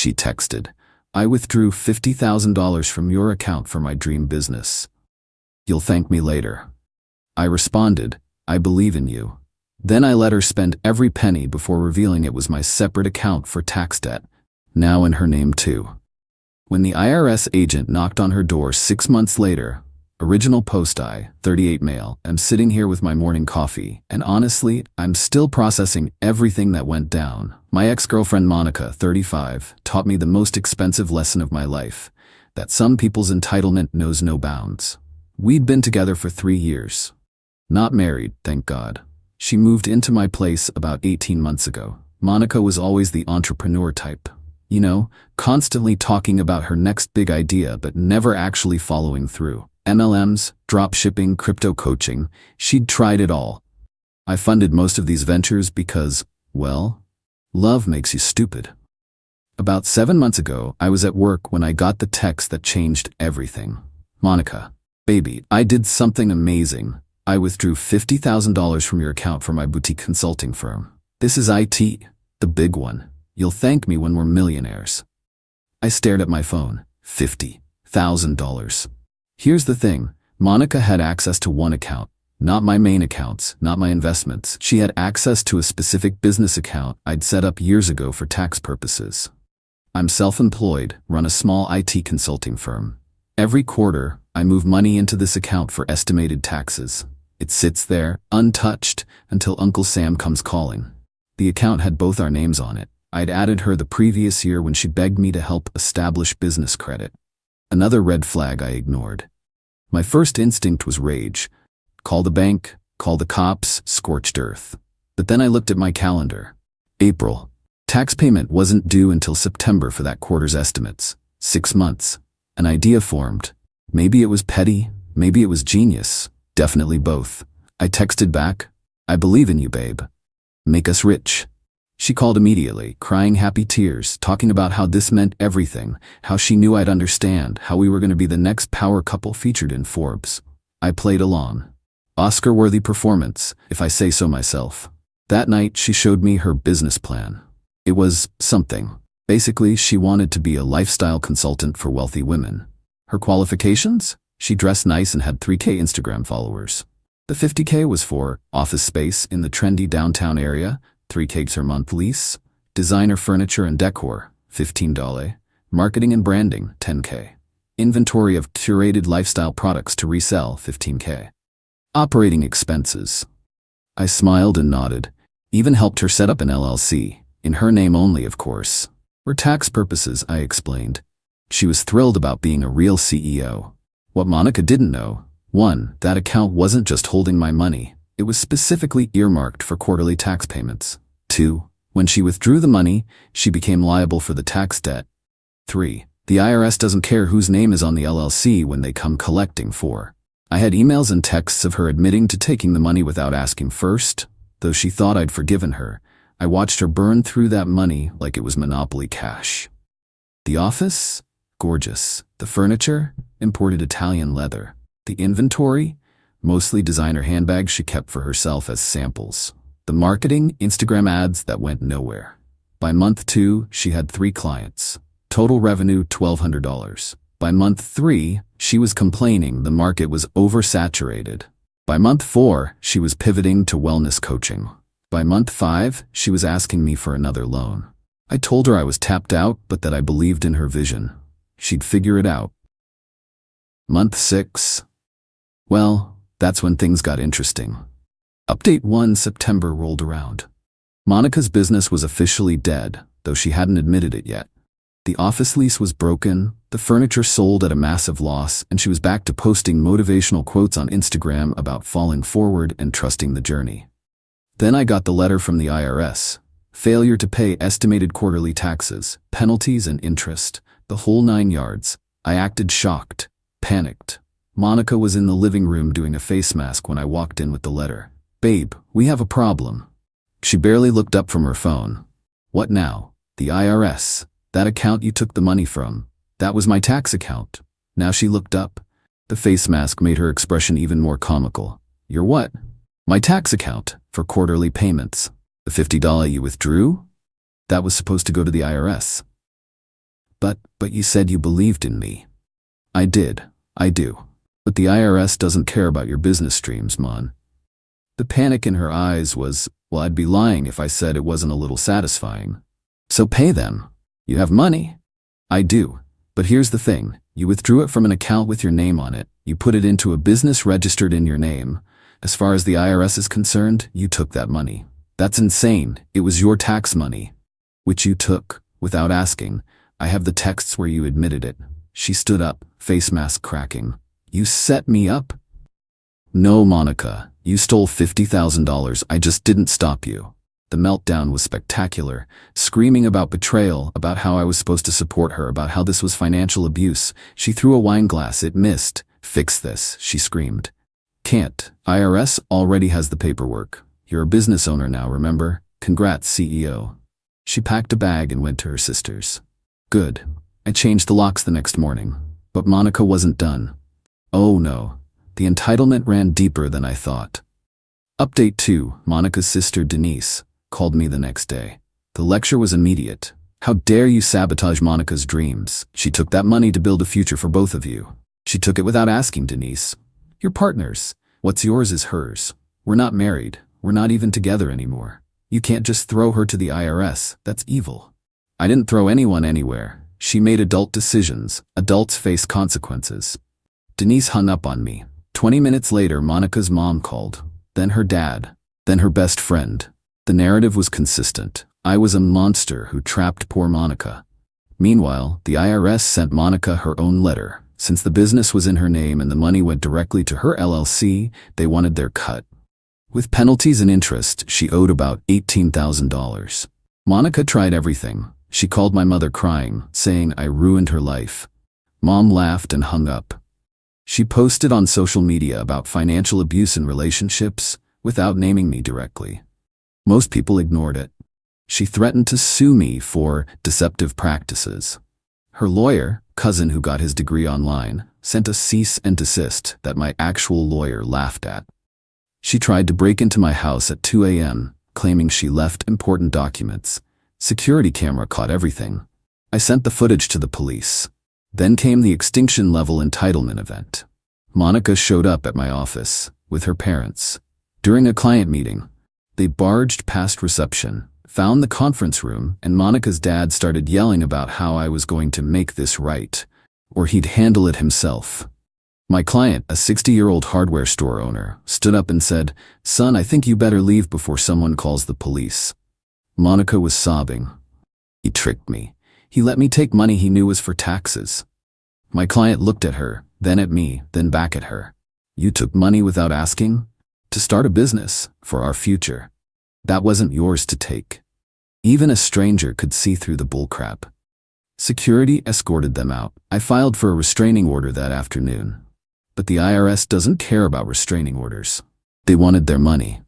She texted, "I withdrew $50,000 from your account for my dream business. You'll thank me later." I responded, "I believe in you." Then I let her spend every penny before revealing it was my separate account for tax debt, now in her name too. When the IRS agent knocked on her door 6 months later, original post I, 38 male, am sitting here with my morning coffee, and honestly, I'm still processing everything that went down. My ex-girlfriend Monica, 35, taught me the most expensive lesson of my life, that some people's entitlement knows no bounds. We'd been together for 3 years. Not married, thank God. She moved into my place about 18 months ago. Monica was always the entrepreneur type. You know, constantly talking about her next big idea but never actually following through. MLMs, dropshipping, crypto coaching, she'd tried it all. I funded most of these ventures because, well, love makes you stupid. About 7 months ago, I was at work when I got the text that changed everything. "Monica, baby, I did something amazing. I withdrew $50,000 from your account for my boutique consulting firm. This is IT, the big one. You'll thank me when we're millionaires." I stared at my phone. $50,000. Here's the thing, Monica had access to one account, not my main accounts, not my investments. She had access to a specific business account I'd set up years ago for tax purposes. I'm self-employed, run a small IT consulting firm. Every quarter, I move money into this account for estimated taxes. It sits there, untouched, until Uncle Sam comes calling. The account had both our names on it. I'd added her the previous year when she begged me to help establish business credit. Another red flag I ignored. My first instinct was rage. Call the bank, call the cops, scorched earth. But then I looked at my calendar. April. Tax payment wasn't due until September for that quarter's estimates. 6 months. An idea formed. Maybe it was petty, maybe it was genius. Definitely both. I texted back, "I believe in you, babe. Make us rich." She called immediately, crying happy tears, talking about how this meant everything, how she knew I'd understand, how we were going to be the next power couple featured in Forbes. I played along. Oscar-worthy performance, if I say so myself. That night, she showed me her business plan. It was something. Basically, she wanted to be a lifestyle consultant for wealthy women. Her qualifications? She dressed nice and had 3K Instagram followers. The 50K was for office space in the trendy downtown area, 3K her month lease, designer furniture and decor, $15, marketing and branding, $10K, inventory of curated lifestyle products to resell, $15K, operating expenses. I smiled and nodded, even helped her set up an LLC, in her name only, of course. For tax purposes, I explained. She was thrilled about being a real CEO. What Monica didn't know, 1, that account wasn't just holding my money. It was specifically earmarked for quarterly tax payments. 2, when she withdrew the money, she became liable for the tax debt. 3, the IRS doesn't care whose name is on the LLC when they come collecting. 4, I had emails and texts of her admitting to taking the money without asking first. Though she thought I'd forgiven her, I watched her burn through that money like it was Monopoly cash. The office? Gorgeous. The furniture? Imported Italian leather. The inventory? Mostly designer handbags she kept for herself as samples. The marketing? Instagram ads that went nowhere. By month 2, she had 3 clients. Total revenue $1,200. By month 3, she was complaining the market was oversaturated. By month 4, she was pivoting to wellness coaching. By month 5, she was asking me for another loan. I told her I was tapped out, but that I believed in her vision. She'd figure it out. Month 6. Well, that's when things got interesting. Update 1 September rolled around. Monica's business was officially dead, though she hadn't admitted it yet. The office lease was broken, the furniture sold at a massive loss, and she was back to posting motivational quotes on Instagram about falling forward and trusting the journey. Then I got the letter from the IRS. Failure to pay estimated quarterly taxes, penalties and interest, the whole 9 yards. I acted shocked, panicked. Monica was in the living room doing a face mask when I walked in with the letter. "Babe, we have a problem." She barely looked up from her phone. "What now?" "The IRS. That account you took the money from. That was my tax account." Now she looked up. The face mask made her expression even more comical. "Your what?" "My tax account, for quarterly payments. The $50 you withdrew? That was supposed to go to the IRS." But you said you believed in me. I did. I do. But the IRS doesn't care about your business streams, Mon. The panic in her eyes was, well, I'd be lying if I said it wasn't a little satisfying. So pay them. You have money. I do. But here's the thing. You withdrew it from an account with your name on it. You put it into a business registered in your name. As far as the IRS is concerned, you took that money. That's insane. It was your tax money, which you took without asking. I have the texts where you admitted it. She stood up, face mask cracking. You set me up? No, Monica. You stole $50,000. I just didn't stop you. The meltdown was spectacular, screaming about betrayal, about how I was supposed to support her, about how this was financial abuse. She threw a wine glass. It missed. Fix this, she screamed. Can't. IRS already has the paperwork. You're a business owner now, remember? Congrats, CEO. She packed a bag and went to her sister's. Good. I changed the locks the next morning. But Monica wasn't done. Oh no. The entitlement ran deeper than I thought. Update 2. Monica's sister, Denise, called me the next day. The lecture was immediate. How dare you sabotage Monica's dreams? She took that money to build a future for both of you. She took it without asking, Denise. You're partners. What's yours is hers. We're not married. We're not even together anymore. You can't just throw her to the IRS. That's evil. I didn't throw anyone anywhere. She made adult decisions. Adults face consequences. Denise hung up on me. 20 minutes later, Monica's mom called. Then her dad. Then her best friend. The narrative was consistent. I was a monster who trapped poor Monica. Meanwhile, the IRS sent Monica her own letter. Since the business was in her name and the money went directly to her LLC, they wanted their cut. With penalties and interest, she owed about $18,000. Monica tried everything. She called my mother crying, saying I ruined her life. Mom laughed and hung up. She posted on social media about financial abuse in relationships without naming me directly. Most people ignored it. She threatened to sue me for deceptive practices. Her lawyer, cousin who got his degree online, sent a cease and desist that my actual lawyer laughed at. She tried to break into my house at 2 a.m., claiming she left important documents. Security camera caught everything. I sent the footage to the police. Then came the extinction-level entitlement event. Monica showed up at my office with her parents. During a client meeting, they barged past reception, found the conference room, and Monica's dad started yelling about how I was going to make this right, or he'd handle it himself. My client, a 60-year-old hardware store owner, stood up and said, "Son, I think you better leave before someone calls the police." Monica was sobbing. He tricked me. He let me take money he knew was for taxes. My client looked at her, then at me, then back at her. You took money without asking? To start a business, for our future. That wasn't yours to take. Even a stranger could see through the bullcrap. Security escorted them out. I filed for a restraining order that afternoon. But the IRS doesn't care about restraining orders. They wanted their money.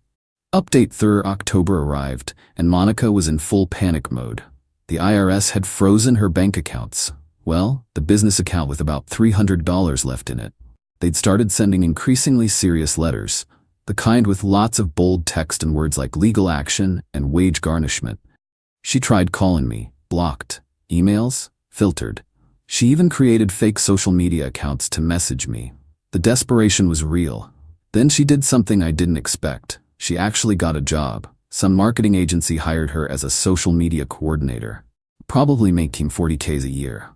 Update 3rd October arrived, and Monica was in full panic mode. The IRS had frozen her bank accounts. Well, the business account with about $300 left in it. They'd started sending increasingly serious letters, the kind with lots of bold text and words like legal action and wage garnishment. She tried calling me, blocked, emails, filtered. She even created fake social media accounts to message me. The desperation was real. Then she did something I didn't expect. She actually got a job. Some marketing agency hired her as a social media coordinator, probably making $40K a year.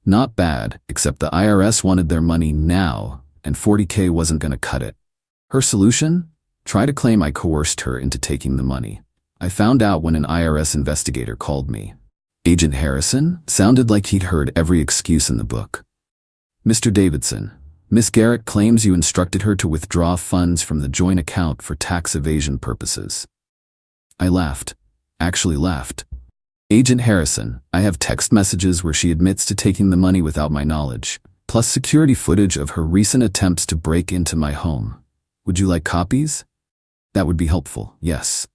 Not bad, except the IRS wanted their money now, and $40K wasn't going to cut it. Her solution? Try to claim I coerced her into taking the money. I found out when an IRS investigator called me. Agent Harrison sounded like he'd heard every excuse in the book. Mr. Davidson, Miss Garrett claims you instructed her to withdraw funds from the joint account for tax evasion purposes. I laughed. Actually laughed. Agent Harrison, I have text messages where she admits to taking the money without my knowledge, plus security footage of her recent attempts to break into my home. Would you like copies? That would be helpful, yes.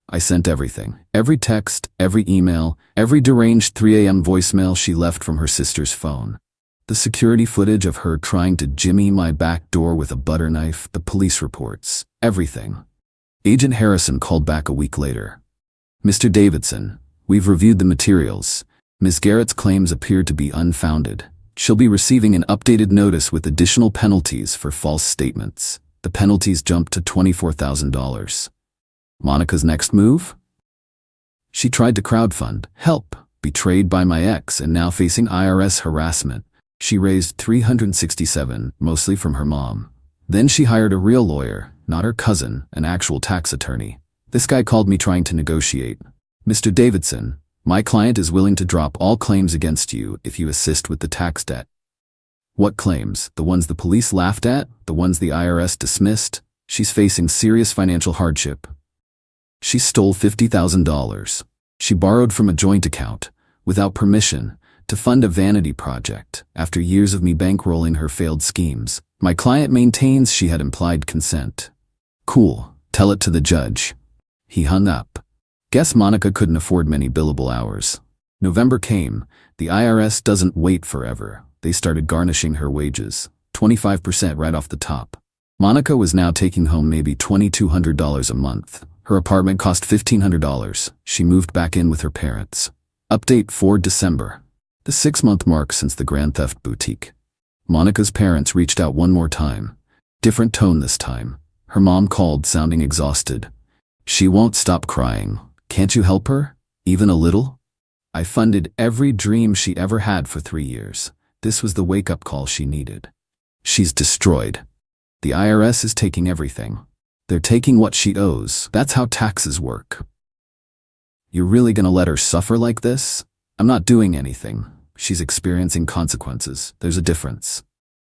I sent everything. Every text, every email, every deranged 3 a.m. voicemail she left from her sister's phone. The security footage of her trying to jimmy my back door with a butter knife, the police reports, everything. Agent Harrison called back a week later. Mr. Davidson, we've reviewed the materials. Ms. Garrett's claims appear to be unfounded. She'll be receiving an updated notice with additional penalties for false statements. The penalties jumped to $24,000. Monica's next move? She tried to crowdfund help, betrayed by my ex and now facing IRS harassment. She raised $367, mostly from her mom. Then she hired a real lawyer, not her cousin, an actual tax attorney. This guy called me trying to negotiate. Mr. Davidson, my client is willing to drop all claims against you if you assist with the tax debt. What claims? The ones the police laughed at? The ones the IRS dismissed? She's facing serious financial hardship. She stole $50,000. She borrowed from a joint account, without permission, to fund a vanity project. After years of me bankrolling her failed schemes, my client maintains she had implied consent. Cool, tell it to the judge. He hung up. Guess Monica couldn't afford many billable hours. November came. The IRS doesn't wait forever. They started garnishing her wages, 25% right off the top. Monica was now taking home maybe $2,200 a month. Her apartment cost $1,500. She moved back in with her parents. Update for December. The 6-month mark since the Grand Theft Boutique. Monica's parents reached out one more time. Different tone this time. Her mom called, sounding exhausted. She won't stop crying. Can't you help her? Even a little? I funded every dream she ever had for 3 years. This was the wake-up call she needed. She's destroyed. The IRS is taking everything. They're taking what she owes. That's how taxes work. You're really gonna let her suffer like this? I'm not doing anything. She's experiencing consequences. There's a difference.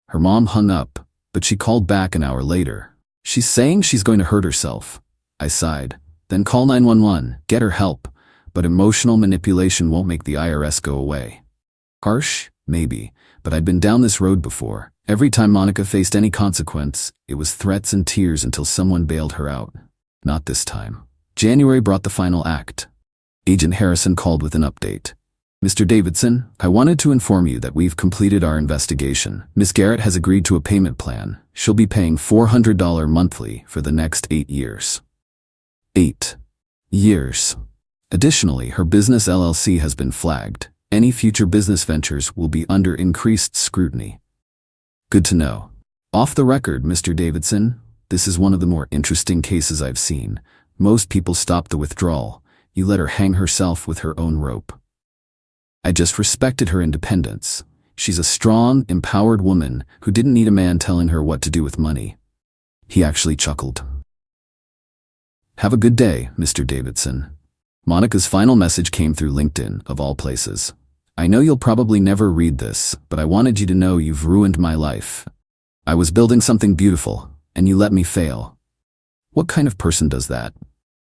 Her mom hung up, but she called back an hour later. She's saying she's going to hurt herself. I sighed. Then call 911, get her help. But emotional manipulation won't make the IRS go away. Harsh? Maybe. But I'd been down this road before. Every time Monica faced any consequence, it was threats and tears until someone bailed her out. Not this time. January brought the final act. Agent Harrison called with an update. Mr. Davidson, I wanted to inform you that we've completed our investigation. Ms. Garrett has agreed to a payment plan. She'll be paying $400 monthly for the next 8 years. 8 years. Additionally, her business LLC has been flagged. Any future business ventures will be under increased scrutiny. Good to know. Off the record, Mr. Davidson, this is one of the more interesting cases I've seen. Most people stop the withdrawal. You let her hang herself with her own rope. I just respected her independence. She's a strong, empowered woman who didn't need a man telling her what to do with money. He actually chuckled. Have a good day, Mr. Davidson. Monica's final message came through LinkedIn, of all places. I know you'll probably never read this, but I wanted you to know you've ruined my life. I was building something beautiful, and you let me fail. What kind of person does that?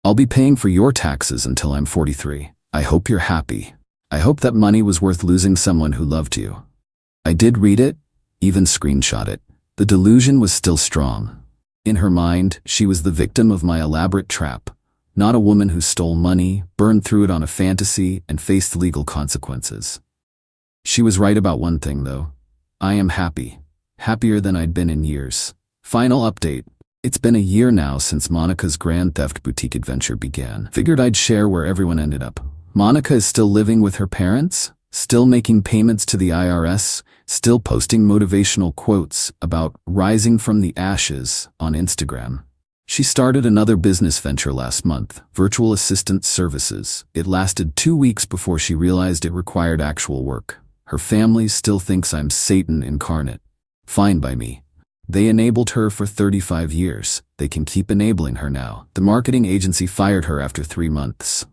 I'll be paying for your taxes until I'm 43. I hope you're happy. I hope that money was worth losing someone who loved you. I did read it, even screenshot it. The delusion was still strong. In her mind, she was the victim of my elaborate trap, not a woman who stole money, burned through it on a fantasy, and faced legal consequences. She was right about one thing, though. I am happy. Happier than I'd been in years. Final update. It's been a year now since Monica's Grand Theft Boutique adventure began. Figured I'd share where everyone ended up. Monica is still living with her parents, still making payments to the IRS, still posting motivational quotes about rising from the ashes on Instagram. She started another business venture last month, virtual assistant services. It lasted 2 weeks before she realized it required actual work. Her family still thinks I'm Satan incarnate. Fine by me. They enabled her for 35 years. They can keep enabling her now. The marketing agency fired her after 3 months.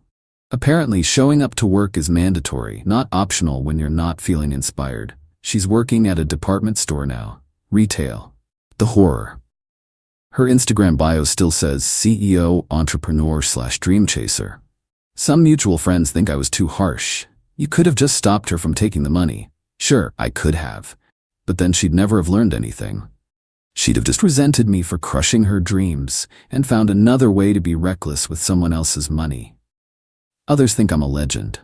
Apparently, showing up to work is mandatory, not optional when you're not feeling inspired. She's working at a department store now. Retail. The horror. Her Instagram bio still says CEO, entrepreneur/dream chaser. Some mutual friends think I was too harsh. You could have just stopped her from taking the money. Sure, I could have. But then she'd never have learned anything. She'd have just resented me for crushing her dreams and found another way to be reckless with someone else's money. Others think I'm a legend.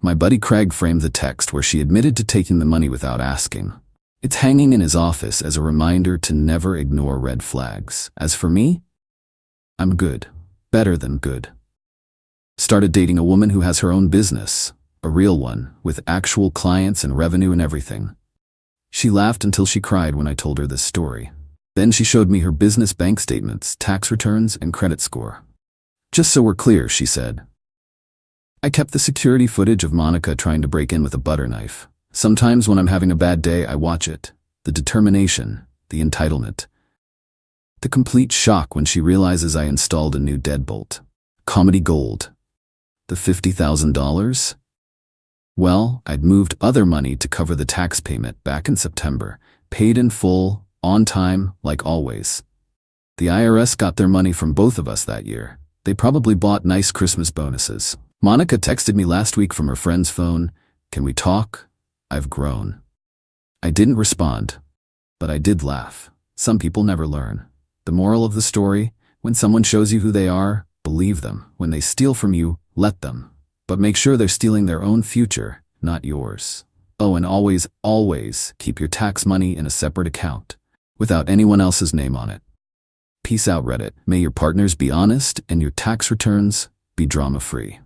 My buddy Craig framed the text where she admitted to taking the money without asking. It's hanging in his office as a reminder to never ignore red flags. As for me, I'm good. Better than good. Started dating a woman who has her own business. A real one, with actual clients and revenue and everything. She laughed until she cried when I told her this story. Then she showed me her business bank statements, tax returns, and credit score. "Just so we're clear," she said, "I kept the security footage of Monica trying to break in with a butter knife. Sometimes when I'm having a bad day, I watch it. The determination, the entitlement. The complete shock when she realizes I installed a new deadbolt. Comedy gold. The $50,000? Well, I'd moved other money to cover the tax payment back in September, paid in full, on time, like always. The IRS got their money from both of us that year. They probably bought nice Christmas bonuses. Monica texted me last week from her friend's phone, 'Can we talk? I've grown.' I didn't respond, but I did laugh. Some people never learn. The moral of the story, when someone shows you who they are, believe them. When they steal from you, let them. But make sure they're stealing their own future, not yours. Oh, and always, always keep your tax money in a separate account, without anyone else's name on it. Peace out, Reddit. May your partners be honest and your tax returns be drama-free."